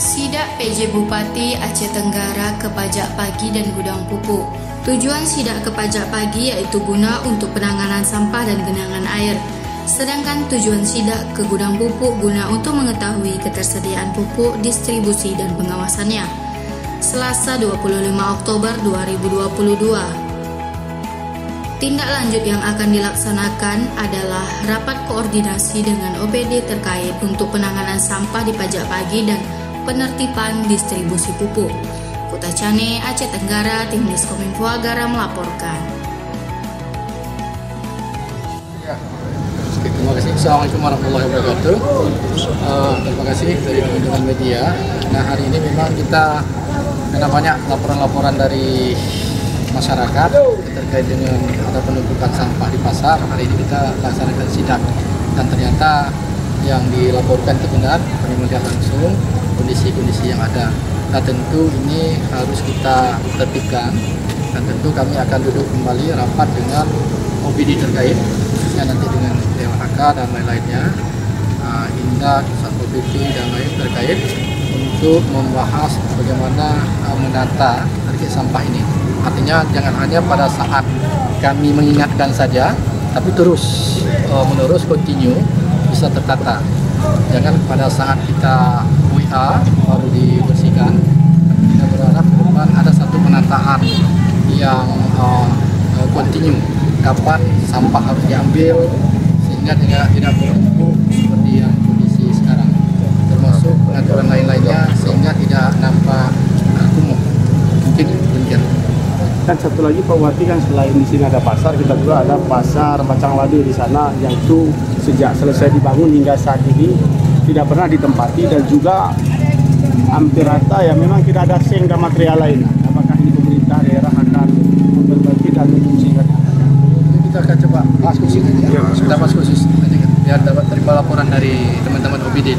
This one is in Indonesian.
Sidak PJ Bupati Aceh Tenggara ke Pajak Pagi dan Gudang Pupuk. Tujuan sidak ke Pajak Pagi yaitu guna untuk penanganan sampah dan genangan air. Sedangkan tujuan sidak ke Gudang Pupuk guna untuk mengetahui ketersediaan pupuk, distribusi dan pengawasannya. Selasa 25 Oktober 2022. Tindak lanjut yang akan dilaksanakan adalah rapat koordinasi dengan OPD terkait untuk penanganan sampah di Pajak Pagi dan penertiban distribusi pupuk. Kota Cane, Aceh Tenggara, Tim Diskominfo Agara melaporkan. Ya, terima kasih. Assalamualaikum warahmatullahi wabarakatuh. Terima kasih dari teman-teman media. Nah, hari ini memang kita karena banyak laporan-laporan dari masyarakat terkait dengan ada penumpukan sampah di pasar. Hari ini kita laksanakan sidak dan ternyata yang dilaporkan itu benar, kami melihat langsung kondisi-kondisi yang ada. Nah, tentu ini harus kita tertibkan dan tentu kami akan duduk kembali rapat dengan OPD terkait, khususnya nanti dengan DLHK dan lain-lainnya, Indah, Satpol PP dan lain terkait untuk membahas bagaimana menata terkait sampah ini. Artinya jangan hanya pada saat kami mengingatkan saja, tapi terus menerus continue bisa tertata. Jangan pada saat kita WA baru dibersihkan. Kita berharap ke depan ada satu penataan yang continue. Kapan sampah harus diambil sehingga tidak bertumpuk seperti yang kondisi sekarang. Termasuk pengaturan lain-lainnya sehingga tidak nampak kumuh. Mungkin demikian. Dan satu lagi Pak Bupati, kan selain di sini ada pasar, kita juga ada pasar Bacang Ladu di sana yang itu sejak selesai dibangun hingga saat ini tidak pernah ditempati dan juga hampir rata ya memang tidak ada seng dan material lain. Apakah ini pemerintah daerah akan memperbaiki dan memfungsikan? Kita akan coba bahas khusus, kita bahas khusus biar dapat terima laporan dari teman-teman OPD.